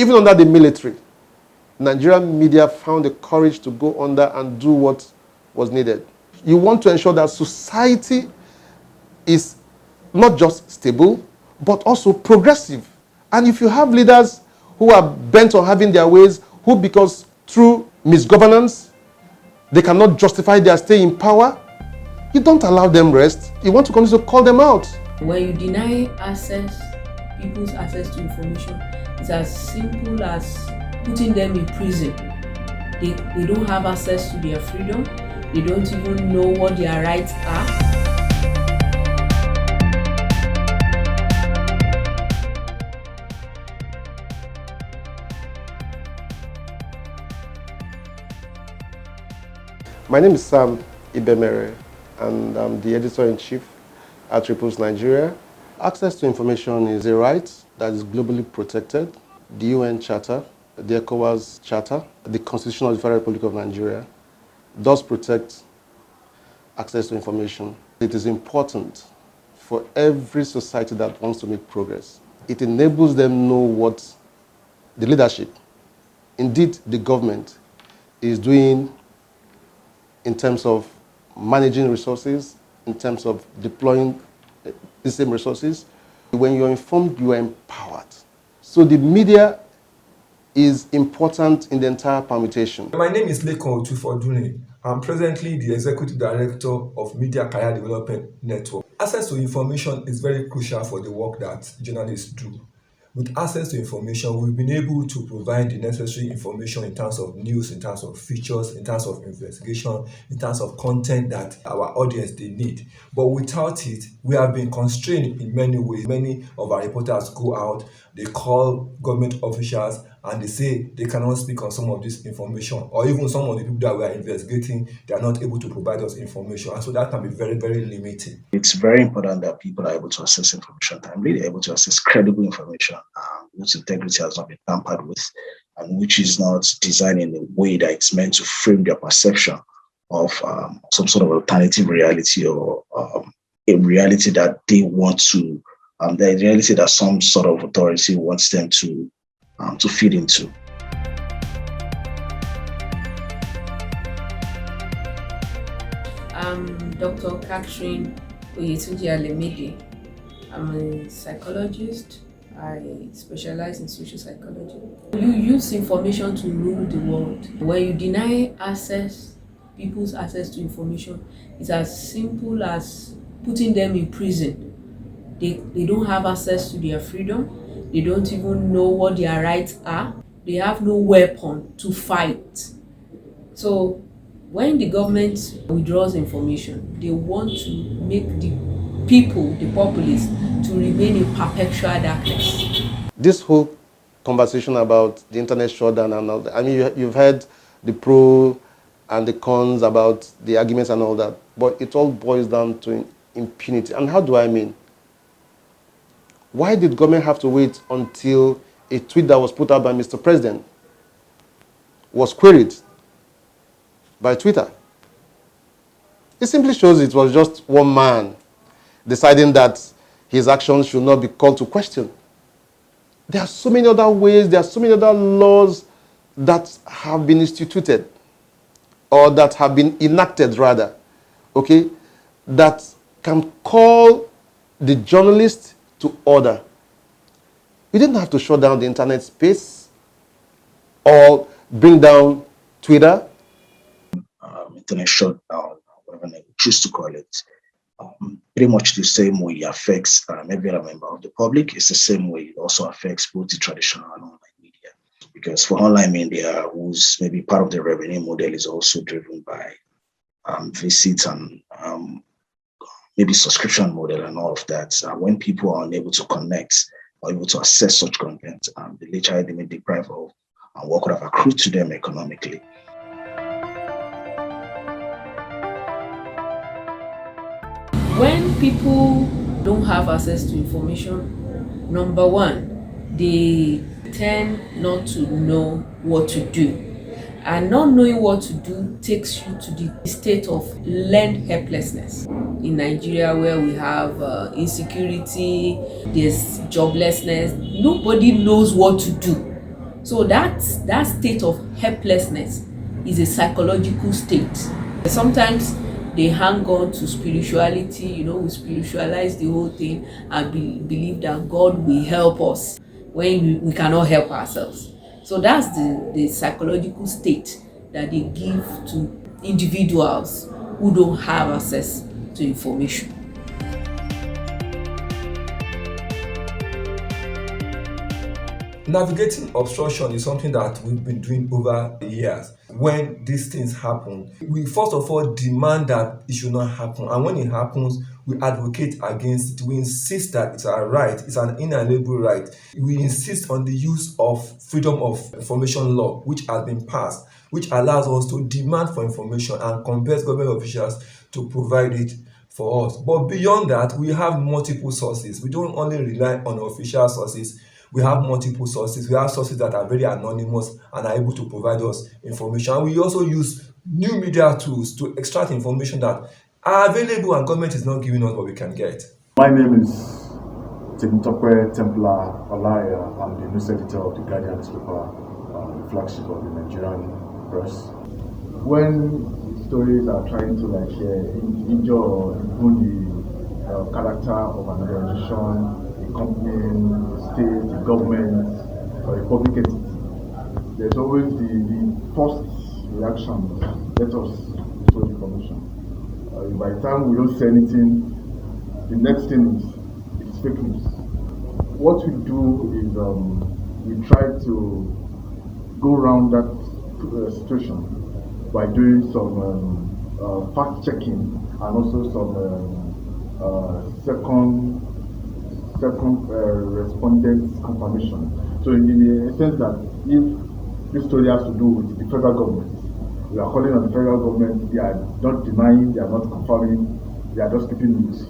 Even under the military, Nigerian media found the courage to go under and do what was needed. You want to ensure that society is not just stable, but also progressive. And if you have leaders who are bent on having their ways, who, because through misgovernance, they cannot justify their stay in power, you don't allow them rest. You want to continue to call them out. When you deny people's access to information, it's as simple as putting them in prison. They don't have access to their freedom. They don't even know what their rights are. My name is Sam Ibemere, and I'm the editor-in-chief at Ripples Nigeria. Access to information is a right that is globally protected. The UN Charter, the ECOWAS Charter, the Constitution of the Federal Republic of Nigeria does protect access to information. It is important for every society that wants to make progress. It enables them know what the leadership, indeed the government, is doing in terms of managing resources, in terms of deploying the same resources. When you're informed, you are empowered. So the media is important in the entire permutation. My name is Lekon Otufodunrin. I'm presently the Executive Director of Media Career Development Network. Access to information is very crucial for the work that journalists do. With access to information, we've been able to provide the necessary information in terms of news, in terms of features, in terms of investigation, in terms of content that our audience they need. But without it, we have been constrained in many ways. Many of our reporters go out, they call government officials, and they say they cannot speak on some of this information, or even some of the people that we are investigating, they are not able to provide us information. And so that can be very, very limiting. It's very important that people are able to access information timely, they're able to access credible information, whose integrity has not been tampered with, and which is not designed in a way that it's meant to frame their perception of some sort of alternative reality, or a reality that they want to, the reality that some sort of authority wants them to feed into. I'm Dr. Catherine Oyetunji Alemide. I'm a psychologist. I specialize in social psychology. You use information to rule the world. When you deny people's access to information, it's as simple as putting them in prison. They don't have access to their freedom. They don't even know what their rights are. They have no weapon to fight. So when the government withdraws information, they want to make the people, the populace, to remain in perpetual darkness. This whole conversation about the internet shutdown and all that, I mean, you've heard the pro and the cons about the arguments and all that, but it all boils down to impunity. And how do I mean? Why did government have to wait until a tweet that was put out by Mr. President was queried by Twitter? It simply shows it was just one man deciding that his actions should not be called to question. There are so many other ways, there are so many other laws that have been instituted, or that have been enacted rather, okay, that can call the journalist to order. You didn't have to shut down the internet space or bring down Twitter. Internet shutdown, whatever they choose to call it, pretty much the same way it affects every other member of the public. It's the same way it also affects both the traditional and online media. Because for online media, whose maybe part of the revenue model is also driven by visits and maybe subscription model and all of that, when people are unable to connect or able to access such content, they literally may deprive of what could have accrued to them economically. When people don't have access to information, number one, they tend not to know what to do. And not knowing what to do takes you to the state of learned helplessness. In Nigeria, where we have insecurity, there's joblessness, nobody knows what to do. So that state of helplessness is a psychological state. Sometimes they hang on to spirituality, we spiritualize the whole thing and believe that God will help us when we cannot help ourselves. So that's the psychological state that they give to individuals who don't have access to information. Navigating obstruction is something that we've been doing over the years. When these things happen, we first of all demand that it should not happen. And when it happens, we advocate against it. We insist that it's our right, it's an inalienable right. We insist on the use of freedom of information law, which has been passed, which allows us to demand for information and compels government officials to provide it for us. But beyond that, we have multiple sources. We don't only rely on official sources. We have multiple sources. We have sources that are very anonymous and are able to provide us information. And we also use new media tools to extract information that are available and government is not giving us what we can get. My name is Temitope Templar Olaya. I'm the news editor of the Guardian newspaper, the flagship of the Nigerian press. When stories are trying to injure or improve the character of an organization, a company, a state, a government, or a public entity, there's always the first reaction: let us show information. By the time we don't say anything, the next thing is fake news. What we do is we try to go around that situation by doing some fact checking and also some second respondent confirmation. So in the sense that if this story has to do with the federal government, we are calling on the federal government. They are not denying, they are not confirming, they are just keeping news.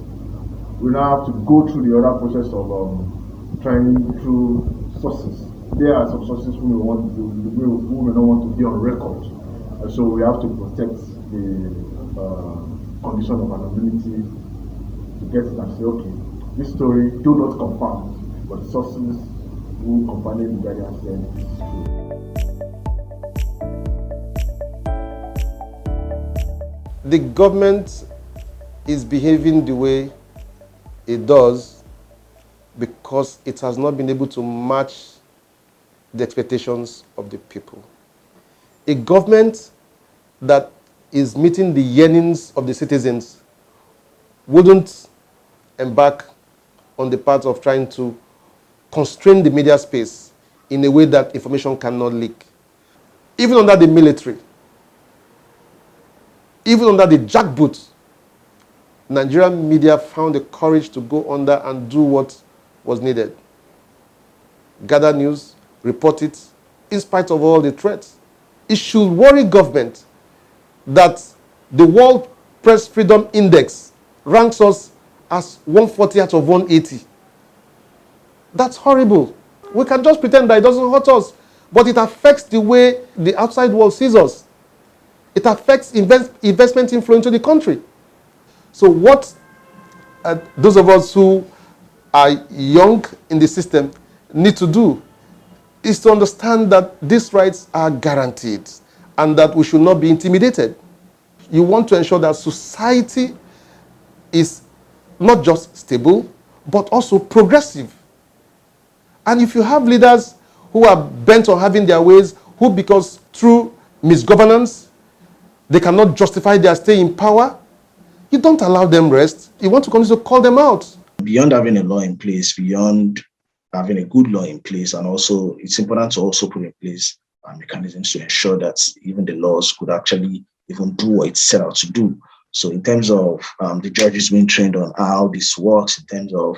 We now have to go through the other process of trying through sources. There are some sources who may not want to be on record, and so we have to protect the condition of anonymity to get it and say, okay, this story do not confirm, but the sources who accompany the Guardian said it's true. The government is behaving the way it does because it has not been able to match the expectations of the people. A government that is meeting the yearnings of the citizens wouldn't embark on the path of trying to constrain the media space in a way that information cannot leak. Even under the military, even under the jackboot, Nigerian media found the courage to go under and do what was needed. Gather news, report it, in spite of all the threats. It should worry government that the World Press Freedom Index ranks us as 140 out of 180. That's horrible. We can just pretend that it doesn't hurt us, but it affects the way the outside world sees us. It affects investment inflow into the country. So what those of us who are young in the system need to do is to understand that these rights are guaranteed and that we should not be intimidated. You want to ensure that society is not just stable, but also progressive. And if you have leaders who are bent on having their ways, who because through misgovernance, they cannot justify their stay in power, you don't allow them rest. You want to continue to call them out. Beyond having a law in place, beyond having a good law in place, and also it's important to also put in place mechanisms to ensure that even the laws could actually even do what it's set out to do. So in terms of the judges being trained on how this works, in terms of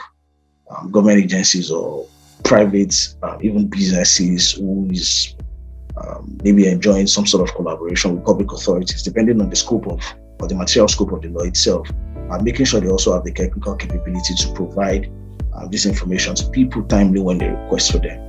government agencies or private, even businesses who is maybe enjoying some sort of collaboration with public authorities, depending on the scope of or the material scope of the law itself, making sure they also have the technical capability to provide this information to people timely when they request for them.